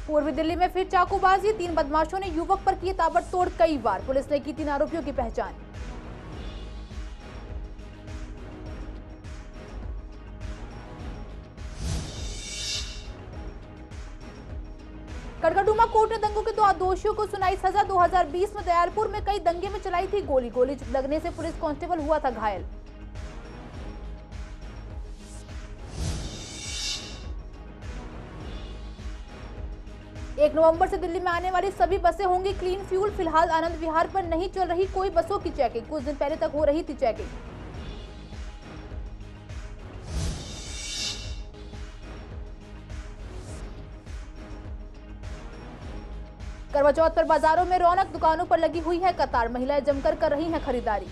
पूर्वी दिल्ली में फिर चाकूबाजी, 3 बदमाशों ने युवक पर किए ताबड़तोड़ कई वार। पुलिस ने की 3 आरोपियों की पहचान। कड़कड़डूमा कोर्ट ने दंगों के 2 दोषियों को सुनाई सजा। 2020 में दयालपुर में कई दंगे में चलाई थी गोली। गोली लगने से पुलिस कांस्टेबल हुआ था घायल। एक नवंबर से दिल्ली में आने वाली सभी बसें होंगी क्लीन फ्यूल। फिलहाल आनंद विहार पर नहीं चल रही कोई बसों की चेकिंग। कुछ दिन पहले तक हो रही थी चेकिंग। करवा चौथ पर बाजारों में रौनक, दुकानों पर लगी हुई है कतार। महिलाएं जमकर कर रही हैं खरीदारी।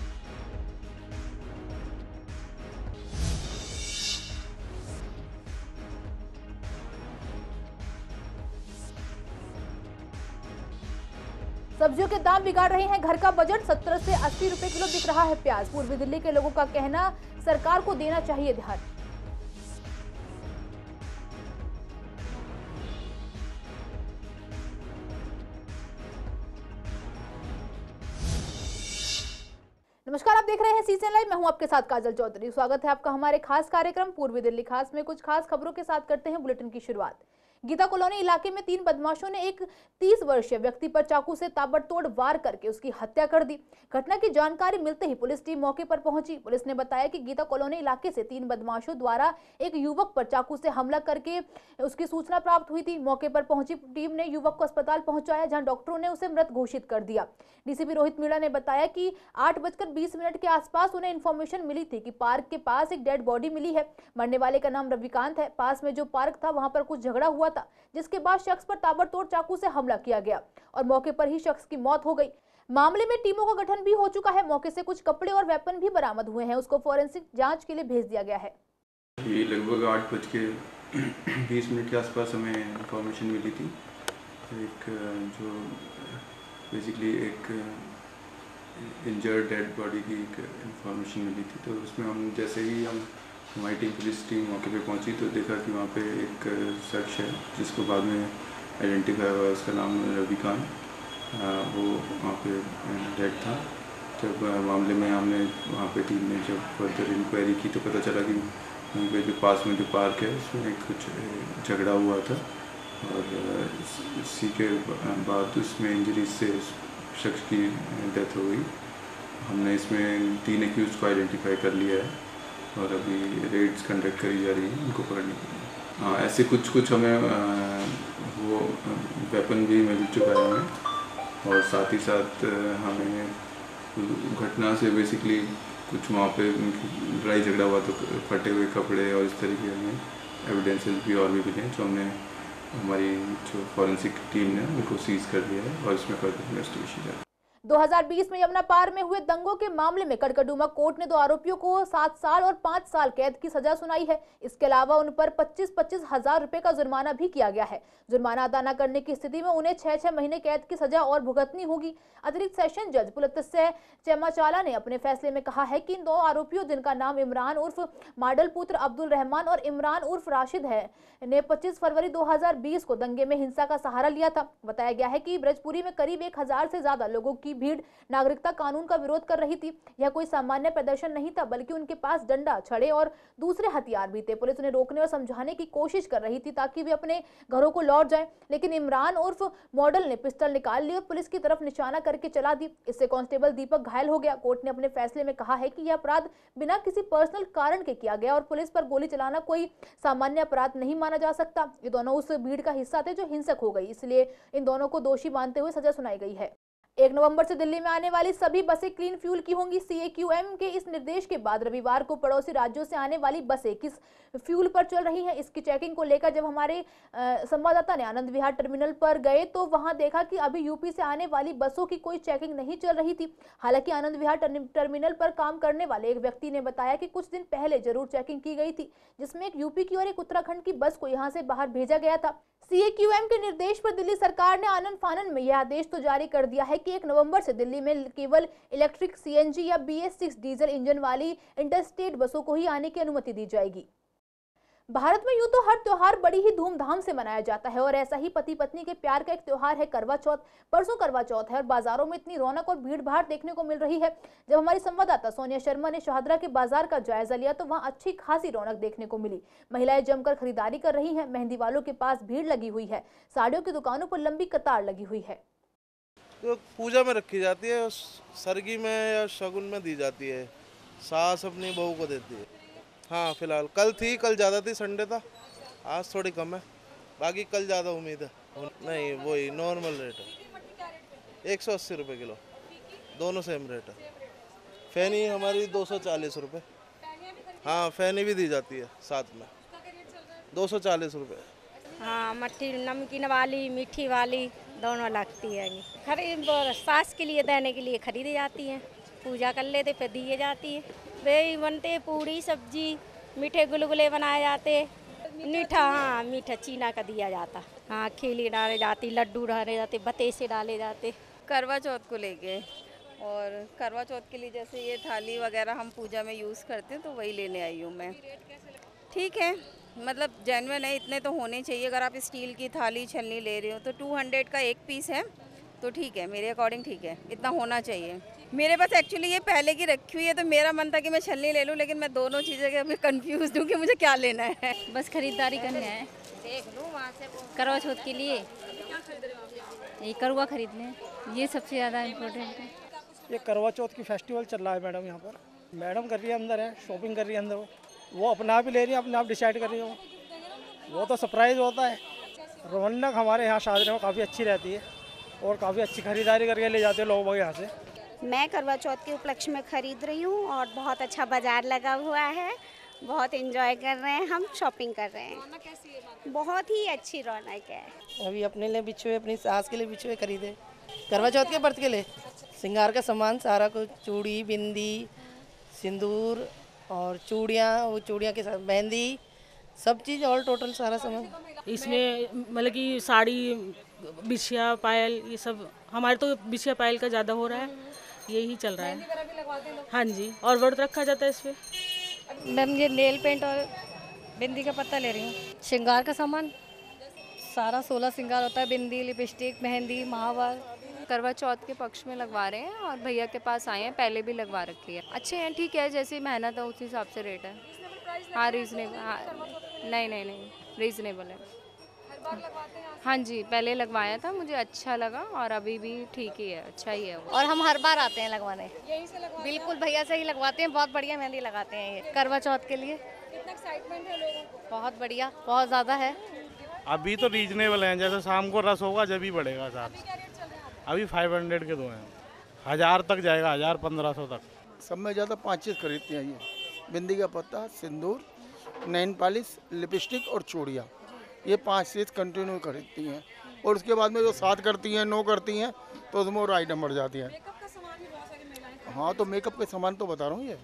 सब्जियों के दाम बिगाड़ रहे हैं घर का बजट। 70 से 80 रुपए किलो बिक रहा है प्याज। पूर्वी दिल्ली के लोगों का कहना, सरकार को देना चाहिए ध्यान। नमस्कार, आप देख रहे हैं सीसीएन लाइव। मैं हूं आपके साथ काजल चौधरी। स्वागत है आपका हमारे खास कार्यक्रम पूर्वी दिल्ली खास में। कुछ खास खबरों के साथ करते हैं बुलेटिन की शुरुआत। गीता कॉलोनी इलाके में 3 बदमाशों ने एक 30 वर्षीय व्यक्ति पर चाकू से ताबड़तोड़ वार करके उसकी हत्या कर दी। घटना की जानकारी मिलते ही पुलिस टीम मौके पर पहुंची। पुलिस ने बताया कि गीता कॉलोनी इलाके से 3 बदमाशों द्वारा एक युवक पर चाकू से हमला करके उसकी सूचना प्राप्त हुई थी। मौके पर पहुंची टीम ने युवक को अस्पताल पहुंचाया, जहां डॉक्टरों ने उसे मृत घोषित कर दिया। डीसीपी रोहित मीणा ने बताया कि 8:20 के आसपास उन्हें इन्फॉर्मेशन मिली थी कि पार्क के पास एक डेड बॉडी मिली है। मरने वाले का नाम रविकांत है। पास में जो पार्क था वहां पर कुछ झगड़ा हुआ था, जिसके बाद शख्स पर ताबड़तोड़ चाकू से हमला किया गया और मौके पर ही शख्स की मौत हो गई। मामले में टीमों का गठन भी हो चुका है। मौके से कुछ कपड़े और वेपन भी बरामद हुए हैं। उसको फोरेंसिक जांच के लिए भेज दिया गया है। ये लगभग 8:20 के आसपास हमें इंफॉर्मेशन मिली थी। एक जो बेसिकली एक इंजर्ड डेड बॉडी की एक इंफॉर्मेशन मिली थी। तो उसमें हम जैसे ही हमारी टीम पुलिस टीम मौके पे पहुंची तो देखा कि वहाँ पे एक शख्स है जिसको बाद में आइडेंटिफाई हुआ। उसका नाम रविकांत, वो वहाँ पे डेड था। जब मामले में हमने वहाँ पे टीम ने जब फर्दर इंक्वायरी की तो पता चला कि वहीं पे जो पास में जो पार्क है उसमें कुछ झगड़ा हुआ था और इसी के बाद उसमें इंजरी से उस शख्स की डेथ हो गई। हमने इसमें 3 एक्यूज को आइडेंटिफाई कर लिया है और अभी रेड्स कंडक्ट करी जा रही है उनको पकड़ने के लिए। हाँ, ऐसे कुछ हमें वो वेपन भी मिल चुका है हमें और साथ ही साथ हमें घटना से बेसिकली कुछ वहाँ पे लड़ाई झगड़ा हुआ तो फटे हुए कपड़े और इस तरीके में एविडेंसेस भी और भी मिले हैं जो हमने हमारी जो फॉरेंसिक टीम ने उनको सीज कर दिया है और इसमें फर्दर इन्वेस्टिगेशन है। 2020 में यमुना पार में हुए दंगों के मामले में कड़कड़डूमा कोर्ट ने 2 आरोपियों को 7 साल और 5 साल कैद की सजा सुनाई है। इसके अलावा उन पर 25-25 हजार रुपए का जुर्माना भी किया गया है। जुर्माना अदा न करने की स्थिति में उन्हें 6-6 महीने कैद की सजा और भुगतनी होगी। अतिरिक्त सेशन जज पुलत्स्य चेमाचाला ने अपने फैसले में कहा है कि इन 2 आरोपियों, जिनका नाम इमरान उर्फ माडल पुत्र अब्दुल रहमान और इमरान उर्फ राशिद है, ने 25 फरवरी 2020 को दंगे में हिंसा का सहारा लिया था। बताया गया है कि ब्रजपुरी में करीब 1000 से ज्यादा लोगों की भीड़ नागरिकता कानून का विरोध कर रही थी। यह कोई सामान्य प्रदर्शन नहीं था, बल्कि उनके पास डंडा, छड़े और दूसरे हथियार भी थे। पुलिस उन्हें रोकने और समझाने की कोशिश कर रही थी ताकि वे अपने घरों को लौट जाएं, लेकिन इमरान उर्फ मॉडल ने पिस्टल निकाल ली और पुलिस की तरफ निशाना करके चला दी। इससे कांस्टेबल दीपक घायल हो गया। कोर्ट ने अपने फैसले में कहा है कि यह अपराध बिना किसी पर्सनल कारण के किया गया और पुलिस पर गोली चलाना कोई सामान्य अपराध नहीं माना जा सकता। ये दोनों उस भीड़ का हिस्सा थे जो हिंसक हो गई, इसलिए इन दोनों को दोषी मानते हुए सजा सुनाई गई है। 1 नवंबर से दिल्ली में आने वाली सभी बसें क्लीन फ्यूल की होंगी। सीएक्यूएम के इस निर्देश के बाद रविवार को पड़ोसी राज्यों से आने वाली बसें किस फ्यूल पर चल रही हैं, इसकी चेकिंग को लेकर जब हमारे संवाददाता ने आनंद विहार टर्मिनल पर गए तो वहां देखा कि अभी यूपी से आने वाली बसों की कोई चेकिंग नहीं चल रही थी। हालांकि आनंद विहार टर्मिनल पर काम करने वाले एक व्यक्ति ने बताया कि कुछ दिन पहले जरूर चेकिंग की गई थी, जिसमें एक यूपी की और एक उत्तराखंड की बस को यहां से बाहर भेजा गया था। सीएक्यूएम के निर्देश पर दिल्ली सरकार ने आनन फानन में यह आदेश तो जारी कर दिया है कि 1 नवंबर से दिल्ली में केवल इलेक्ट्रिक सीएनजी या BS6 डीजल इंजन वाली इंटरस्टेट बसों को ही आने की अनुमति दी जाएगी। भारत में यूं तो हर त्योहार बड़ी ही धूमधाम से मनाया जाता है और ऐसा ही पति पत्नी के प्यार का एक त्योहार है करवा चौथ। परसों करवा चौथ है और बाजारों में इतनी रौनक और भीड़ भाड़ देखने को मिल रही है। जब हमारी संवाददाता सोनिया शर्मा ने शाहदरा के बाजार का जायजा लिया तो वहां अच्छी खासी रौनक देखने को मिली। महिलाएं जमकर खरीदारी कर रही है, मेहंदी वालों के पास भीड़ लगी हुई है, साड़ियों की दुकानों पर लंबी कतार लगी हुई है। तो पूजा में रखी जाती है, सरगी में या शगुन में दी जाती है, सास अपनी बहू को देती है। हाँ फिलहाल कल थी, कल ज़्यादा थी, संडे था, आज थोड़ी कम है, बाकी कल ज़्यादा उम्मीद है। नहीं वही नॉर्मल रेट है, 180 रुपये किलो, दोनों सेम रेट है। फैनी हमारी 240 रुपये, हाँ फैनी भी दी जाती है साथ में, 240 रुपये। हाँ मट्ठी नमकीन वाली मीठी वाली दोनों लगती है। खरीद सास के लिए देने के लिए खरीदी जाती है, पूजा कर लेते फिर दिए जाती है। वे बनते पूड़ी सब्जी, मीठे गुलगुले बनाए जाते, मीठा हाँ मीठा चीना का दिया जाता, हाँ खीली डाले जाती, लड्डू डाले जाते, बतेसे डाले जाते। करवा चौथ को लेके, और करवा चौथ के लिए जैसे ये थाली वगैरह हम पूजा में यूज़ करते हैं तो वही लेने आई हूँ मैं। ठीक है, मतलब जेन्युइन है, इतने तो होने चाहिए। अगर आप स्टील की थाली छलनी ले रहे हो तो 200 का एक पीस है तो ठीक है, मेरे अकॉर्डिंग ठीक है, इतना होना चाहिए। मेरे पास एक्चुअली ये पहले की रखी हुई है तो मेरा मन था कि मैं छलनी ले लूँ, लेकिन मैं दोनों चीज़ें के अभी कंफ्यूज हूँ कि मुझे क्या लेना है। बस खरीदारी करने आए, देख लूँ वहाँ से करवा चौथ के लिए ये करुआ खरीदने, ये सबसे ज़्यादा इम्पोर्टेंट है। ये करवा चौथ की फेस्टिवल चल रहा है मैडम, यहाँ पर मैडम कर रही है, अंदर है शॉपिंग कर रही है अंदर, वो अपने आप ही ले रही है, अपने आप डिसाइड कर रही है। वो तो सरप्राइज होता है। रौनक हमारे यहाँ शादी में काफ़ी अच्छी रहती है और काफ़ी अच्छी खरीदारी करके ले जाते हैं लोग यहाँ से। मैं करवा चौथ के उपलक्ष्य में खरीद रही हूँ और बहुत अच्छा बाजार लगा हुआ है, बहुत एंजॉय कर रहे हैं, हम शॉपिंग कर रहे हैं, बहुत ही अच्छी रौनक है। अभी अपने लिए बिछुए, अपनी सास के लिए बिछुए खरीदे, करवा चौथ के व्रत के लिए श्रृंगार का सामान सारा कुछ, चूड़ी बिंदी सिंदूर और चूड़ियाँ, वो चूड़ियाँ के साथ मेहंदी, सब चीज़ ऑल टोटल सारा सामान। इसमें मतलब कि साड़ी बिछिया पायल ये सब, हमारे तो बिछिया पायल का ज़्यादा हो रहा है, यही चल रहा है। हाँ जी, और व्रत रखा जाता है इस पर। मैम ये नेल पेंट और बिंदी का पत्ता ले रही हूँ। श्रृंगार का सामान सारा 16 श्रृंगार होता है, बिंदी लिपस्टिक मेहंदी महावर। करवा चौथ के पक्ष में लगवा रहे हैं और भैया के पास आए हैं, पहले भी लगवा रखी है। अच्छे हैं, ठीक है, जैसी मेहनत है उस हिसाब से रेट है। हाँ रीजनेबल, हाँ नहीं रीजनेबल है। हाँ जी, पहले लगवाया था, मुझे अच्छा लगा और अभी भी ठीक ही है, अच्छा ही है वो। और हम हर बार आते हैं लगवाने, बिल्कुल भैया से ही लगवाते हैं, बहुत बढ़िया मेहंदी लगाते हैं ये करवा चौथ के लिए। कितना एक्साइटमेंट है लोगों को? बहुत बढ़िया, बहुत ज़्यादा है। अभी तो रीजनेबल हैं, जैसे शाम को रस होगा जब ही बढ़ेगा साथ। अभी 500 के 2 हैं, 1000 तक जाएगा, 1000-1500 तक। सब में ज़्यादा 5 चीज़ खरीदती हैं ये, बिंदी का पत्ता, सिंदूर, नेल पॉलिश, लिपस्टिक और चूड़ियाँ, ये 5 चीज़ कंटिन्यू खरीदती हैं। और उसके बाद में जो 7 करती हैं 9 करती हैं तो उसमें और आइटम बढ़ जाती हैं। हाँ तो मेकअप के सामान तो बता रहा हूँ, ये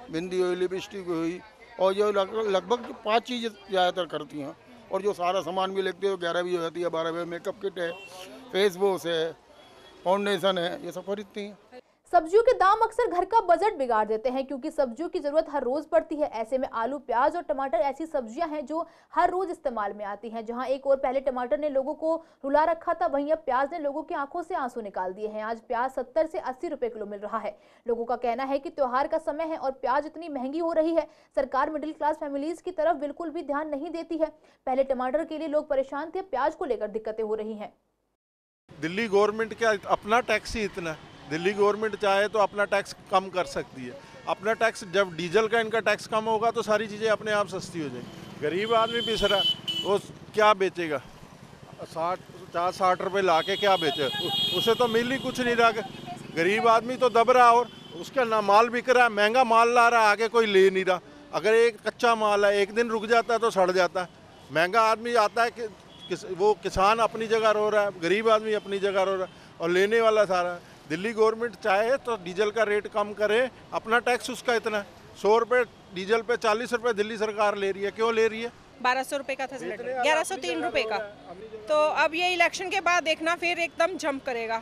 बिंदी हुई, लिपस्टिक हुई, और जो लगभग 5 चीज़ें ज़्यादातर करती हैं। और जो सारा सामान भी लेते हो 11 भी हो जाती है, 12 भी। मेकअप किट है, फेस वॉश है, फाउंडेशन है, ये सब खरीदती हैं। सब्जियों के दाम अक्सर घर का बजट बिगाड़ देते हैं क्योंकि सब्जियों की जरूरत हर रोज पड़ती है। ऐसे में आलू, प्याज और टमाटर ऐसी सब्जियां हैं जो हर रोज इस्तेमाल में आती हैं। जहां एक और पहले टमाटर ने लोगों को रुला रखा था, वहीं अब प्याज ने लोगों की आंखों से आंसू निकाल दिए हैं। आज प्याज 70 से 80 रुपए किलो मिल रहा है। लोगों का कहना है कि त्योहार का समय है और प्याज इतनी महंगी हो रही है, सरकार मिडिल क्लास फैमिलीज की तरफ बिल्कुल भी ध्यान नहीं देती है। पहले टमाटर के लिए लोग परेशान थे, प्याज को लेकर दिक्कतें हो रही हैं। दिल्ली गवर्नमेंट क्या अपना टैक्स ही इतना, दिल्ली गवर्नमेंट चाहे तो अपना टैक्स कम कर सकती है। अपना टैक्स, जब डीजल का इनका टैक्स कम होगा तो सारी चीज़ें अपने आप सस्ती हो जाएंगी। गरीब आदमी पिस रहा, वो क्या बेचेगा? 60 रुपये ला के क्या बेचे? उसे तो मिल ही कुछ नहीं रहा। गरीब आदमी तो दब रहा और उसका ना माल बिक रहा है, महंगा माल ला रहा है, आगे कोई ले नहीं रहा। अगर एक कच्चा माल है, एक दिन रुक जाता है तो सड़ जाता है। महंगा आदमी आता है कि वो किसान अपनी जगह रो रहा है, गरीब आदमी अपनी जगह रो रहा है और लेने वाला सारा। दिल्ली गवर्नमेंट चाहे तो डीजल का रेट कम करे, अपना टैक्स उसका इतना 100 रुपये डीजल पे, 40 रुपये दिल्ली सरकार ले रही है। क्यों ले रही है? 1200 रुपये का था सिलेंडर, 1103 रुपये का। तो अब ये इलेक्शन के बाद देखना फिर एकदम जंप करेगा।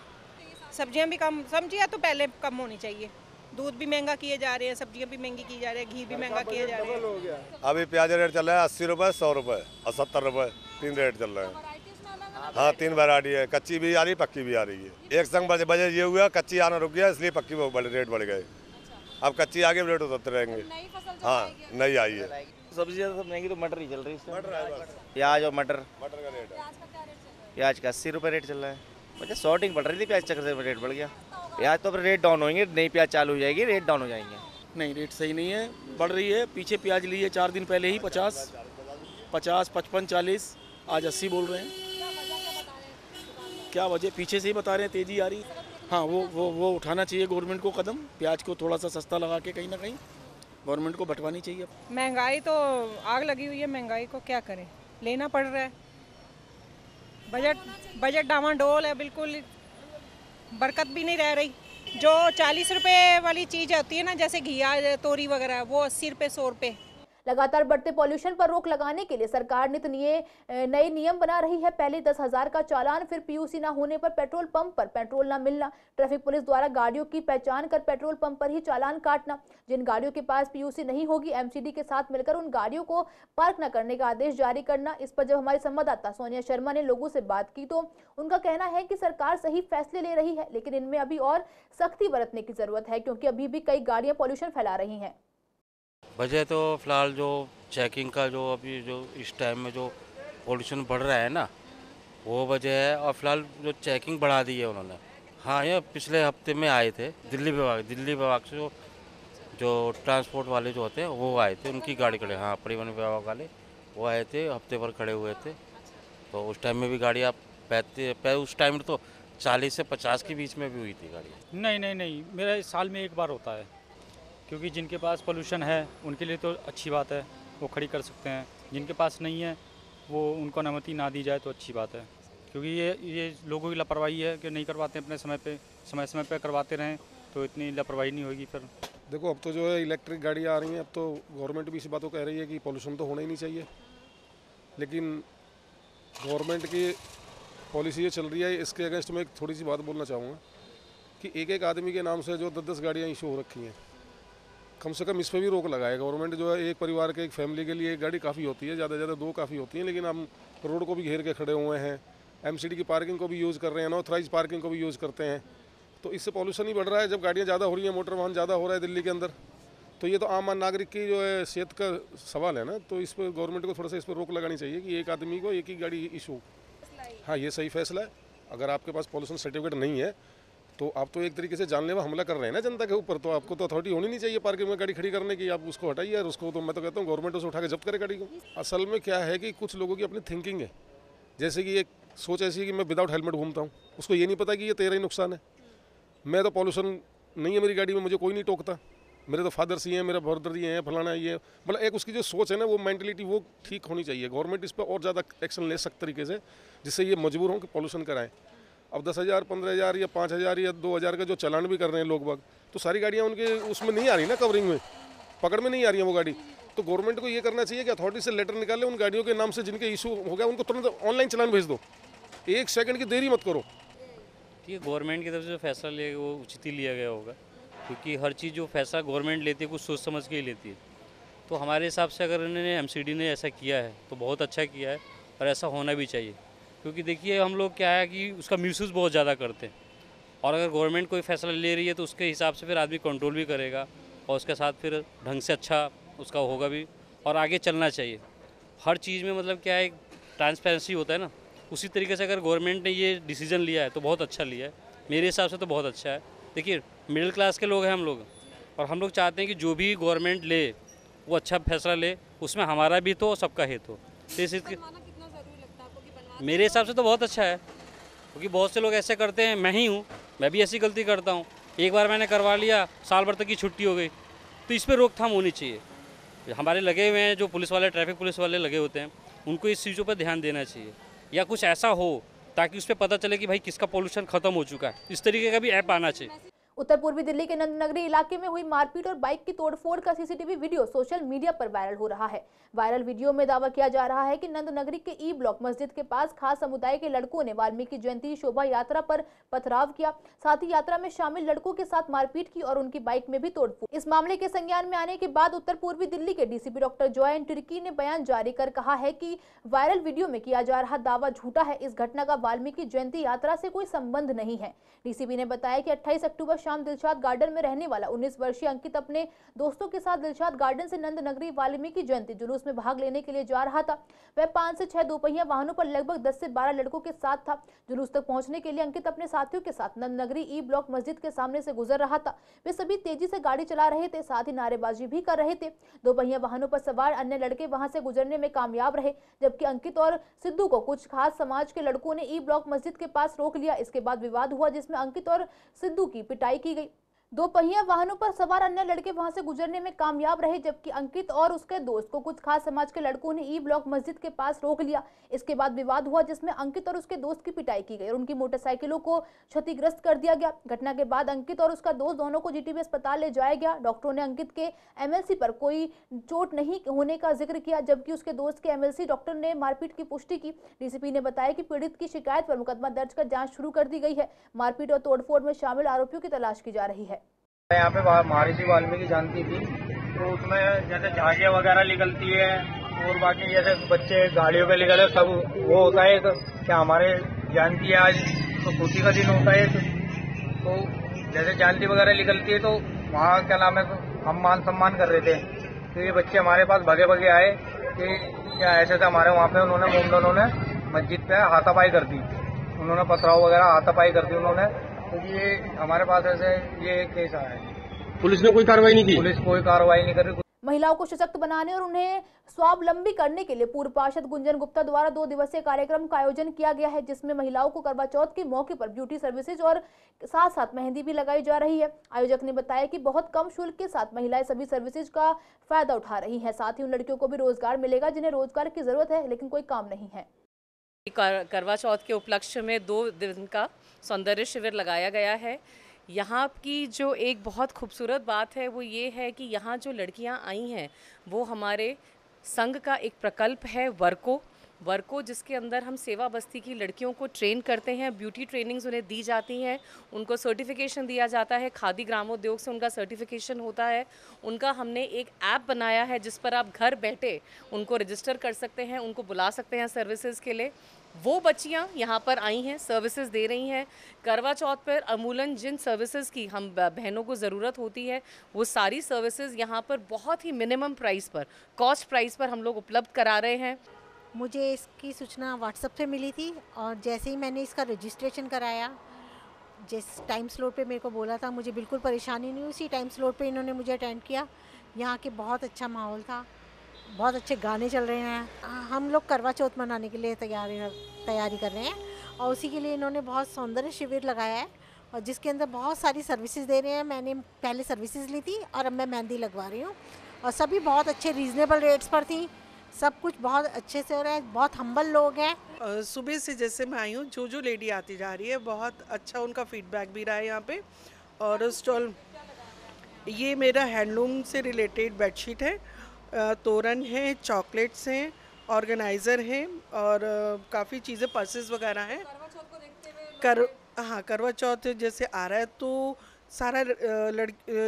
सब्जियां भी कम, सब्जियां तो पहले कम होनी चाहिए, दूध भी महंगा किए जा रहे हैं, सब्जियां भी महंगी की जा रही है, घी भी महंगा किए जा रहे हैं। अभी प्याज रेट चल रहा है 80 रुपये, 100 रुपये और 70 रुपये, 3 रेट चल रहे हैं। हाँ 3 वैरायटी है, कच्ची भी आ रही, पक्की भी आ रही है। एक संग बजे ये हुआ कच्ची आना रुक गया, इसलिए पक्की में रेट बढ़ गए। अब कच्ची आगे रेट उतरते रहेंगे। हाँ नई आई है। सब्जी सब महंगी तो मटर ही चल रही है, प्याज और मटर का रेट है। प्याज का 80 रुपये रेट चल रहा है। मुझे शॉर्टिंग पड़ रही थी, प्याज चक्कर से रेट बढ़ गया। प्याज तो रेट डाउन होंगे, नई प्याज चालू हो जाएगी, रेट डाउन हो जाएंगे। नहीं रेट सही नहीं है, बढ़ रही है। पीछे प्याज लिए 4 दिन पहले ही 50, 55, 40, आज 80 बोल रहे हैं। क्या वजह पीछे से ही बता रहे हैं, तेजी आ रही। हाँ वो उठाना चाहिए गवर्नमेंट को कदम, प्याज को थोड़ा सा सस्ता लगा के कहीं ना कहीं गवर्नमेंट को बंटवानी चाहिए। महंगाई तो आग लगी हुई है, महंगाई को क्या करें, लेना पड़ रहा है। बजट डामाडोल है, बिल्कुल बरकत भी नहीं रह रही। जो 40 रुपए वाली चीज़ होती है ना, जैसे घिया तोरी वगैरह, वो 80 रुपये, 100 रुपये। लगातार बढ़ते पॉल्यूशन पर रोक लगाने के लिए सरकार नित नए नियम बना रही है। पहले 10,000 का चालान, फिर पीयूसी ना होने पर पेट्रोल पंप पर पेट्रोल ना मिलना, ट्रैफिक पुलिस द्वारा गाड़ियों की पहचान कर पेट्रोल पंप पर ही चालान काटना, जिन गाड़ियों के पास पीयूसी नहीं होगी एमसीडी के साथ मिलकर उन गाड़ियों को पार्क न करने का आदेश जारी करना। इस पर जब हमारी संवाददाता सोनिया शर्मा ने लोगों से बात की तो उनका कहना है कि सरकार सही फैसले ले रही है, लेकिन इनमें अभी और सख्ती बरतने की जरूरत है, क्योंकि अभी भी कई गाड़ियां पॉल्यूशन फैला रही हैं। वजह तो फ़िलहाल जो चेकिंग का जो अभी जो इस टाइम में जो पॉल्यूशन बढ़ रहा है ना, वो वजह है। और फिलहाल जो चेकिंग बढ़ा दी है उन्होंने। हाँ ये पिछले हफ्ते में आए थे दिल्ली विभाग से जो ट्रांसपोर्ट वाले जो होते हैं वो आए थे, उनकी गाड़ी खड़े, हाँ परिवहन विभाग वाले वो आए थे, हफ्ते भर खड़े हुए थे। तो उस टाइम में भी गाड़ियाँ उस टाइम तो 40 से 50 के बीच में भी हुई थी गाड़ियाँ। नहीं, मेरा इस साल में एक बार होता है, क्योंकि जिनके पास पोल्यूशन है उनके लिए तो अच्छी बात है, वो खड़ी कर सकते हैं। जिनके पास नहीं है वो उनको अनुमति ना दी जाए तो अच्छी बात है, क्योंकि ये लोगों की लापरवाही है कि नहीं करवाते अपने समय पे करवाते रहें तो इतनी लापरवाही नहीं होगी। फिर देखो अब तो जो है इलेक्ट्रिक गाड़ियाँ आ रही हैं, अब तो गवर्नमेंट भी इसी बात को कह रही है कि पोल्यूशन तो होना ही नहीं चाहिए, लेकिन गवर्नमेंट की पॉलिसी ये चल रही है। इसके अगेंस्ट में एक थोड़ी सी बात बोलना चाहूँगा कि एक आदमी के नाम से जो 10 गाड़ियाँ इशू हो रखी हैं, कम से कम इस पर भी रोक लगाए गवर्नमेंट। जो है एक परिवार के, एक फैमिली के लिए एक गाड़ी काफ़ी होती है, ज़्यादा से ज़्यादा 2 काफ़ी होती हैं, लेकिन हम रोड को भी घेर के खड़े हुए हैं, एमसीडी की पार्किंग को भी यूज़ कर रहे हैं, अनऑथराइज पार्किंग को भी यूज़ करते हैं। तो इससे पॉल्यूशन ही बढ़ रहा है। जब गाड़ियाँ ज़्यादा हो रही हैं, मोटर वाहन ज़्यादा हो रहा है दिल्ली के अंदर, तो ये तो आम नागरिक की जो है सेहत का सवाल है ना। तो इस पर गवर्नमेंट को थोड़ा सा इस पर रोक लगानी चाहिए कि एक आदमी को एक ही गाड़ी इशू। हाँ ये सही फैसला है। अगर आपके पास पॉल्यूशन सर्टिफिकेट नहीं है तो आप तो एक तरीके से जानलेवा हमला कर रहे हैं ना जनता के ऊपर। तो आपको तो अथॉरिटी होनी नहीं चाहिए पार्किंग में गाड़ी खड़ी करने की, आप उसको हटाइए। और उसको तो मैं तो कहता हूँ गवर्नमेंट उसे उठा के जब्त करे गाड़ी को। असल में क्या है कि कुछ लोगों की अपनी थिंकिंग है, जैसे कि एक सोच ऐसी है कि मैं विदाउट हेलमेट घूमता हूँ, उसको ये नहीं पता कि ये तेरा ही नुकसान है। मैं तो पॉल्यूशन नहीं है मेरी गाड़ी में, मुझे कोई नहीं टोकता, मेरे तो फादर्स ही हैं, मेरे ब्रदर ही हैं, फलाना ये, मतलब एक उसकी जो सोच है ना, वो मेंटलिटी वो ठीक होनी चाहिए। गवर्नमेंट इस पर और ज़्यादा एक्शन ले सकते तरीके से, जिससे ये मजबूर हों कि पॉल्यूशन कराएं। अब 10,000, 15,000 या 5,000 या 2,000 का जो चालान भी कर रहे हैं लोग बाग, तो सारी गाड़ियाँ उनके उसमें नहीं आ रही ना, कवरिंग में, पकड़ में नहीं आ रही है वो गाड़ी। तो गवर्नमेंट को ये करना चाहिए कि अथॉरिटी से लेटर निकाले, उन गाड़ियों के नाम से जिनके इशू हो गया उनको तुरंत ऑनलाइन चालान भेज दो, 1 सेकंड की देरी मत करो। ठीक है, गवर्नमेंट की तरफ से जो फैसला लिया गया वो उचित ही लिया गया होगा, क्योंकि हर चीज़ जो फैसला गवर्नमेंट लेती है कुछ सोच समझ के ही लेती है। तो हमारे हिसाब से अगर इन्होंने एमसीडी ने ऐसा किया है तो बहुत अच्छा किया है, और ऐसा होना भी चाहिए। क्योंकि देखिए हम लोग क्या है कि उसका मिसयूज़ बहुत ज़्यादा करते हैं, और अगर गवर्नमेंट कोई फैसला ले रही है तो उसके हिसाब से फिर आदमी कंट्रोल भी करेगा, और उसके साथ फिर ढंग से अच्छा उसका होगा भी, और आगे चलना चाहिए। हर चीज़ में मतलब क्या है, ट्रांसपेरेंसी होता है ना, उसी तरीके से अगर गवर्नमेंट ने ये डिसीज़न लिया है तो बहुत अच्छा लिया है, मेरे हिसाब से तो बहुत अच्छा है। देखिए मिडिल क्लास के लोग हैं हम लोग, और हम लोग चाहते हैं कि जो भी गवर्नमेंट ले वो अच्छा फैसला ले, उसमें हमारा भी तो सबका हित हो। मेरे हिसाब से तो बहुत अच्छा है, क्योंकि बहुत से लोग ऐसे करते हैं, मैं ही हूँ, मैं भी ऐसी गलती करता हूँ। एक बार मैंने करवा लिया, साल भर तक की छुट्टी हो गई, तो इस पर रोकथाम होनी चाहिए। हमारे लगे हुए हैं जो पुलिस वाले, ट्रैफिक पुलिस वाले लगे होते हैं, उनको इस चीज़ों पर ध्यान देना चाहिए, या कुछ ऐसा हो ताकि उस पर पता चले कि भाई किसका पोल्यूशन ख़त्म हो चुका है। इस तरीके का भी ऐप आना चाहिए। उत्तर पूर्वी दिल्ली के नंदनगरी इलाके में हुई मारपीट और बाइक की तोड़फोड़ का सीसीटीवी वीडियो सोशल मीडिया पर वायरल हो रहा है। वायरल वीडियो में दावा किया जा रहा है कि नंदनगरी के ई ब्लॉक मस्जिद के पास खास समुदाय के लड़कों ने वाल्मीकि जयंती शोभा यात्रा पर पथराव किया, साथ ही यात्रा में शामिल लड़कों के साथ मारपीट की और उनकी बाइक में भी तोड़फोड़। इस मामले के संज्ञान में आने के बाद उत्तर पूर्वी दिल्ली के डीसीपी डॉक्टर जॉयन टिर्की ने बयान जारी कर कहा है कि वायरल वीडियो में किया जा रहा दावा झूठा है। इस घटना का वाल्मीकि जयंती यात्रा से कोई संबंध नहीं है। डीसीपी ने बताया कि 28 अक्टूबर शाम दिलशाद गार्डन में रहने वाला 19 वर्षीय अंकित अपने दोस्तों के साथ दिलशाद गार्डन से नंदनगरी वाल्मीकि जयंती जुलूस में भाग लेने के लिए जा रहा था। वह 5 से 6 दोपहिया वाहनों पर लगभग 10 से 12 लड़कों के साथ था। जुलूस तक पहुंचने के लिए अंकित अपने साथियों के साथ नंदनगरी ई ब्लॉक मस्जिद के सामने से गुजर रहा था। वे सभी तेजी से गाड़ी चला रहे थे, साथ ही नारेबाजी भी कर रहे थे। दोपहिया वाहनों पर सवार अन्य लड़के वहां से गुजरने में कामयाब रहे, जबकि अंकित और सिद्धू को कुछ खास समाज के लड़कों ने ई ब्लॉक मस्जिद के पास रोक लिया। इसके बाद विवाद हुआ, जिसमें अंकित और सिद्धू की पिटाई की गई। दोपहिया वाहनों पर सवार अन्य लड़के वहां से गुजरने में कामयाब रहे, जबकि अंकित और उसके दोस्त को कुछ खास समाज के लड़कों ने ई ब्लॉक मस्जिद के पास रोक लिया। इसके बाद विवाद हुआ, जिसमें अंकित और उसके दोस्त की पिटाई की गई और उनकी मोटरसाइकिलों को क्षतिग्रस्त कर दिया गया। घटना के बाद अंकित और उसका दोस्त दोनों को जीटीबी अस्पताल ले जाया गया। डॉक्टरों ने अंकित के एमएलसी पर कोई चोट नहीं होने का जिक्र किया, जबकि उसके दोस्त के एमएलसी डॉक्टर ने मारपीट की पुष्टि की। डीसीपी ने बताया कि पीड़ित की शिकायत पर मुकदमा दर्ज कर जाँच शुरू कर दी गई है। मारपीट और तोड़फोड़ में शामिल आरोपियों की तलाश की जा रही है। यहाँ पे महर्षि वाल्मीकि जयंती थी, तो उसमें जैसे झांकियाँ वगैरह निकलती है और बाकी जैसे बच्चे गाड़ियों पे निकले सब वो होता है। तो क्या हमारे जयंती है आज, तो खुशी का दिन होता है। तो जैसे जयंती वगैरह निकलती है तो वहाँ क्या नाम है, हम मान सम्मान कर रहे थे। तो ये बच्चे हमारे पास भगे भगे आए कि क्या ऐसे थे हमारे वहाँ पे। उन्होंने मस्जिद पे हाथापाई कर दी, उन्होंने पथराव वगैरह हाथापाई कर दी उन्होंने। तो ये हमारे पास ऐसे ये केस आया है। पुलिस ने कोई कार्रवाई नहीं की? पुलिस कोई कार्रवाई नहीं कर रही। महिलाओं को सशक्त बनाने और उन्हें स्वावलंबी करने के लिए पूर्व पार्षद गुंजन गुप्ता द्वारा 2 दिवसीय कार्यक्रम का आयोजन किया गया है, जिसमें महिलाओं को करवा चौथ के मौके पर ब्यूटी सर्विसेज और साथ साथ मेहंदी भी लगाई जा रही है। आयोजक ने बताया कि बहुत कम शुल्क के साथ महिलाएं सभी सर्विसेज का फायदा उठा रही हैं। साथ ही उन लड़कियों को भी रोजगार मिलेगा जिन्हें रोजगार की जरूरत है लेकिन कोई काम नहीं है। करवा चौथ के उपलक्ष्य में 2 दिन का सौंदर्य शिविर लगाया गया है। यहाँ की जो एक बहुत खूबसूरत बात है वो ये है कि यहाँ जो लड़कियाँ आई हैं वो हमारे संघ का एक प्रकल्प है वर्को, जिसके अंदर हम सेवा बस्ती की लड़कियों को ट्रेन करते हैं। ब्यूटी ट्रेनिंग्स उन्हें दी जाती हैं, उनको सर्टिफिकेशन दिया जाता है, खादी ग्रामोद्योग से उनका सर्टिफिकेशन होता है। उनका हमने एक ऐप बनाया है जिस पर आप घर बैठे उनको रजिस्टर कर सकते हैं, उनको बुला सकते हैं सर्विसेज के लिए। वो बच्चियां यहाँ पर आई हैं, सर्विसेज दे रही हैं। करवा चौथ पर अमूलन जिन सर्विसेज की हम बहनों को ज़रूरत होती है वो सारी सर्विसेज यहाँ पर बहुत ही मिनिमम प्राइस पर, कॉस्ट प्राइस पर हम लोग उपलब्ध करा रहे हैं। मुझे इसकी सूचना व्हाट्सएप से मिली थी और जैसे ही मैंने इसका रजिस्ट्रेशन कराया, जिस टाइम स्लॉट पे मेरे को बोला था, मुझे बिल्कुल परेशानी नहीं हुई। उसी टाइम स्लॉट पे इन्होंने मुझे अटेंड किया। यहाँ के बहुत अच्छा माहौल था, बहुत अच्छे गाने चल रहे हैं। हम लोग करवा चौथ मनाने के लिए तैयारी कर रहे हैं और उसी के लिए इन्होंने बहुत सौंदर्य शिविर लगाया है और जिसके अंदर बहुत सारी सर्विसेज दे रहे हैं। मैंने पहले सर्विसेज ली थी और अब मैं मेहंदी लगवा रही हूँ और सभी बहुत अच्छे रीज़नेबल रेट्स पर थी। सब कुछ बहुत अच्छे से हो रहा है, बहुत हम्बल लोग हैं। सुबह से जैसे मैं आई हूँ, जो लेडी आती जा रही है बहुत अच्छा उनका फीडबैक भी रहा है यहाँ पे। और स्टॉल ये मेरा हैंडलूम से रिलेटेड बेडशीट है, तोरण है, चॉकलेट्स हैं, ऑर्गेनाइज़र हैं और काफ़ी चीज़ें, पर्सेस वगैरह हैं। हाँ, करवा चौथ जैसे आ रहा है तो सारा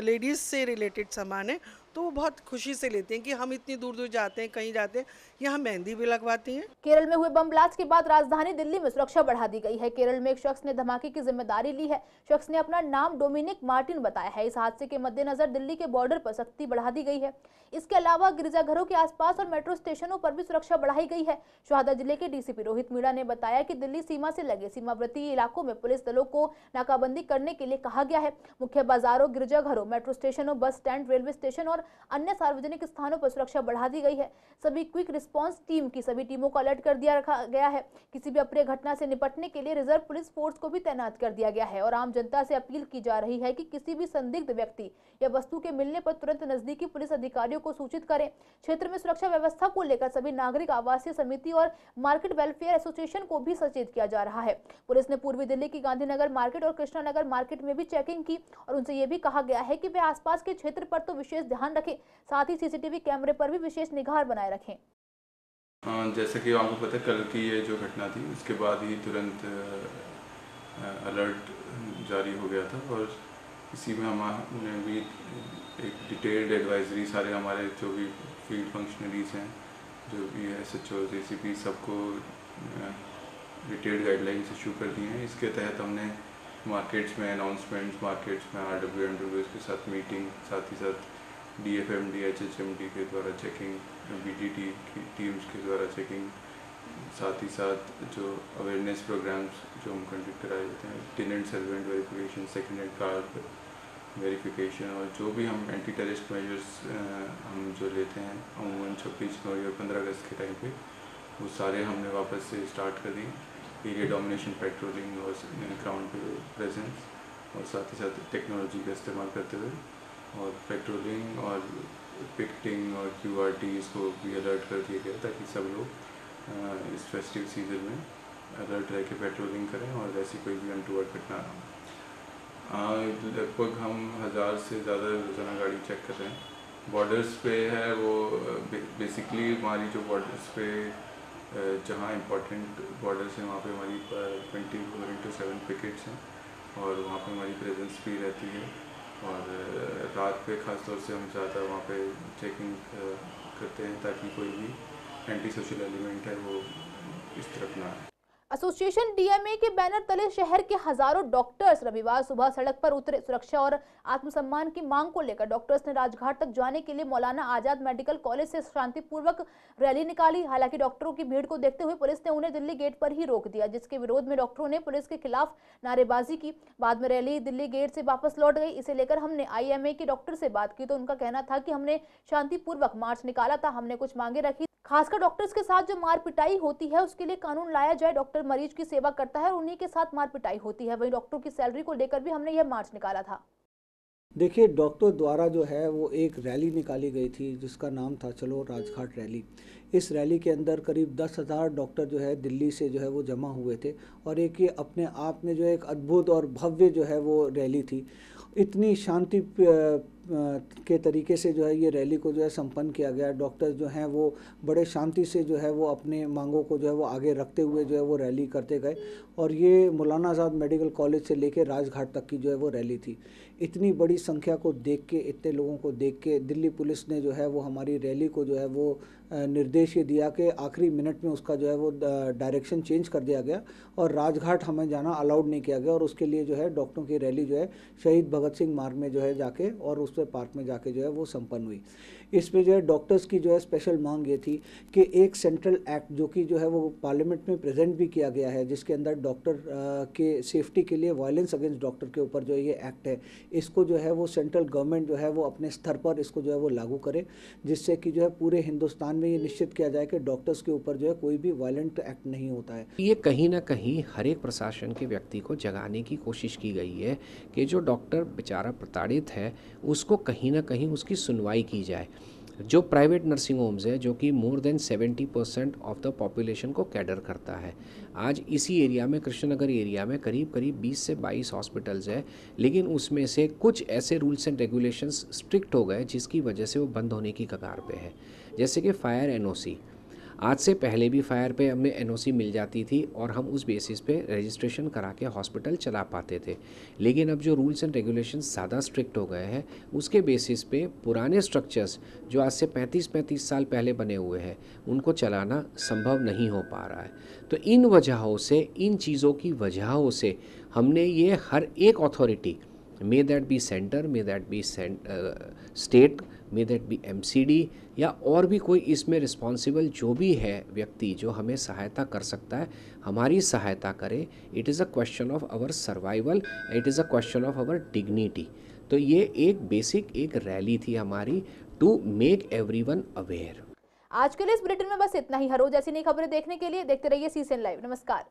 लेडीज़ से रिलेटेड सामान है, तो वो बहुत खुशी से लेते हैं कि हम इतनी दूर दूर जाते हैं, कहीं जाते हैं, यहाँ मेहंदी भी लगवाती हैं। केरल में हुए बम ब्लास्ट के बाद राजधानी दिल्ली में सुरक्षा बढ़ा दी गई है। केरल में एक शख्स ने धमाके की जिम्मेदारी ली है। शख्स ने अपना नाम डोमिनिक मार्टिन बताया है। इस हादसे के मद्देनजर दिल्ली के बॉर्डर पर सख्ती बढ़ा दी गई है। इसके अलावा गिरजाघरों के आसपास और मेट्रो स्टेशनों पर भी सुरक्षा बढ़ाई गई है। शहादा जिले के डीसीपी रोहित मीणा ने बताया कि दिल्ली सीमा से लगे सीमावर्ती इलाकों में पुलिस दलों को नाकाबंदी करने के लिए कहा गया है। मुख्य बाजारों, गिरजाघरों, मेट्रो स्टेशनों, बस स्टैंड, रेलवे स्टेशन और अन्य सार्वजनिक स्थानों पर सुरक्षा बढ़ा दी गई है। सभी क्विक रिस्पांस टीम की सभी टीमों को अलर्ट कर दिया रखा गया है। किसी भी अप्रिय घटना से निपटने के लिए रिजर्व पुलिस फोर्स को भी तैनात कर दिया गया है और आम जनता से अपील की जा रही है कि किसी भी संदिग्ध व्यक्ति या वस्तु के मिलने पर तुरंत नजदीकी पुलिस अधिकारियों को सूचित करें। क्षेत्र में सुरक्षा व्यवस्था को लेकर सभी नागरिक आवासीय समिति और मार्केट वेलफेयर एसोसिएशन को भी सचेत किया जा रहा है। पुलिस ने पूर्वी दिल्ली की गांधीनगर मार्केट और कृष्णानगर मार्केट में भी चेकिंग की और उनसे ये भी कहा गया है कि वे आसपास के क्षेत्र पर तो विशेष ध्यान रखें, साथ ही सीसीटीवी कैमरे पर भी विशेष निगाह बनाए रखें। जैसा कि आपको पता है, कल की ये जो घटना थी उसके बाद ही तुरंत अलर्ट जारी हो गया था और इसी में हमने भी एक डिटेल्ड एडवाइजरी सारे हमारे जो भी फील्ड फंक्शनरीज हैं, जो भी SHO, ACP, सबको डिटेल्ड गाइडलाइंस इशू कर दी हैं। इसके तहत हमने मार्केट्स में अनाउंसमेंट्स, मार्केट्स में RW MWs के साथ मीटिंग, साथ ही साथ DFMD, HHMD के द्वारा चेकिंग, BTT की टीम्स के द्वारा चेकिंग, साथ ही साथ जो अवेयरनेस प्रोग्राम्स जो हम कंडक्ट कराए जाते हैं, tenant servant verification, second hand card verification और जो भी हम एंटी टेररिस्ट मेजर्स हम जो लेते हैं अमूमन 26 नवंबर और 15 अगस्त के टाइम पे, वो सारे हमने वापस से स्टार्ट कर दिए। एरिया डोमिनेशन पेट्रोलिंग और ग्राउंड पे प्रेजेंस और साथ ही साथ टेक्नोलॉजी का इस्तेमाल करते हुए और पेट्रोलिंग और पिकटिंग और QRTs को भी अलर्ट कर दिया गया ताकि सब लोग इस फेस्टिव सीजन में अलर्ट रह के पेट्रोलिंग करें और ऐसी कोई भी अनटूवर्ड घटना ना हो। लगभग हम 1000 से ज़्यादा रोजाना गाड़ी चेक कर रहे हैं। बॉर्डर्स पे है वो बेसिकली हमारी जो बॉर्डर्स पे जहाँ इम्पोर्टेंट बॉर्डर्स हैं वहाँ पे हमारी 24/7 पिकेट्स हैं और वहाँ पे हमारी प्रेजेंस भी रहती है और रात पे ख़ास तौर से हम ज़्यादा वहाँ पे चेकिंग करते हैं ताकि कोई भी एंटी सोशल एलिमेंट है वो इस तरफ ना आए। एसोसिएशन DMA के बैनर तले शहर के हजारों डॉक्टर्स रविवार सुबह सड़क पर उतरे। सुरक्षा और आत्मसम्मान की मांग को लेकर डॉक्टर्स ने राजघाट तक जाने के लिए मौलाना आजाद मेडिकल कॉलेज से शांतिपूर्वक रैली निकाली। हालांकि डॉक्टरों की भीड़ को देखते हुए पुलिस ने उन्हें दिल्ली गेट पर ही रोक दिया, जिसके विरोध में डॉक्टरों ने पुलिस के खिलाफ नारेबाजी की। बाद में रैली दिल्ली गेट से वापस लौट गई। इसे लेकर हमने IMA के डॉक्टर से बात की तो उनका कहना था कि हमने शांतिपूर्वक मार्च निकाला था, हमने कुछ मांगे रखी, खासकर डॉक्टर्स के साथ जो मार पिटाई होती है उसके लिए कानून लाया जाए। डॉक्टर मरीज की सेवा करता है और उन्हीं के साथ मार पिटाई होती है। वहीं डॉक्टरों की सैलरी को लेकर भी हमने यह मार्च निकाला था। देखिए, डॉक्टर द्वारा जो है वो एक रैली निकाली गई थी जिसका नाम था चलो राजघाट रैली। इस रैली के अंदर करीब 10,000 डॉक्टर जो है दिल्ली से जो है वो जमा हुए थे और एक ये अपने आप में जो एक अद्भुत और भव्य जो है वो रैली थी। इतनी शांति के तरीके से जो है ये रैली को जो है संपन्न किया गया। डॉक्टर्स जो हैं वो बड़े शांति से जो है वो अपने मांगों को जो है वो आगे रखते हुए जो है वो रैली करते गए और ये मौलाना आज़ाद मेडिकल कॉलेज से लेकर राजघाट तक की जो है वो रैली थी। इतनी बड़ी संख्या को देख के, इतने लोगों को देख के दिल्ली पुलिस ने जो है वो हमारी रैली को जो है वो निर्देश ये दिया कि आखिरी मिनट में उसका जो है वो डायरेक्शन चेंज कर दिया गया और राजघाट हमें जाना अलाउड नहीं किया गया और उसके लिए जो है डॉक्टरों की रैली जो है शहीद भगत सिंह मार्ग में जो है जाके और उस पर पार्क में जाके जो है वो संपन्न हुई। इसमें जो है डॉक्टर्स की जो है स्पेशल मांग ये थी कि एक सेंट्रल एक्ट जो कि जो है वो पार्लियामेंट में प्रेजेंट भी किया गया है, जिसके अंदर डॉक्टर के सेफ्टी के लिए वायलेंस अगेंस्ट डॉक्टर के ऊपर जो ये एक्ट है, इसको जो है वो सेंट्रल गवर्नमेंट जो है वो अपने स्तर पर इसको जो है वो लागू करे, जिससे कि जो है पूरे हिंदुस्तान में ये निश्चित किया जाए कि डॉक्टर्स के ऊपर जो है कोई भी वायलेंट एक्ट नहीं होता है। ये कहीं ना कहीं हर एक प्रशासन के व्यक्ति को जगाने की कोशिश की गई है कि जो डॉक्टर बेचारा प्रताड़ित है उसको कहीं ना कहीं उसकी सुनवाई की जाए। जो प्राइवेट नर्सिंग होम्स है जो कि more than 70% of the population को कैडर करता है, आज इसी एरिया में कृष्णनगर एरिया में करीब 20 से 22 हॉस्पिटल्स है, लेकिन उसमें से कुछ ऐसे रूल्स एंड रेगुलेशंस स्ट्रिक्ट हो गए जिसकी वजह से वो बंद होने की कगार पे है। जैसे कि फायर NOC, आज से पहले भी फायर पे हमें NOC मिल जाती थी और हम उस बेसिस पे रजिस्ट्रेशन करा के हॉस्पिटल चला पाते थे, लेकिन अब जो रूल्स एंड रेगुलेशंस ज़्यादा स्ट्रिक्ट हो गए हैं उसके बेसिस पे पुराने स्ट्रक्चर्स जो आज से 35 साल पहले बने हुए हैं उनको चलाना संभव नहीं हो पा रहा है। तो इन वजहों से, इन चीज़ों की वजहों से हमने ये हर एक authority, may that be centre, may that be state, may that be MCD या और भी कोई इसमें रिस्पॉन्सिबल जो भी है व्यक्ति जो हमें सहायता कर सकता है, हमारी सहायता करे। It is a question of our survival, it is a question of our dignity. तो ये एक बेसिक एक रैली थी हमारी टू मेक एवरीवन अवेयर। आज के लिए इस बुलेटिन में बस इतना ही। हर रोज ऐसी नई खबरें देखने के लिए देखते रहिए CCN लाइव। नमस्कार।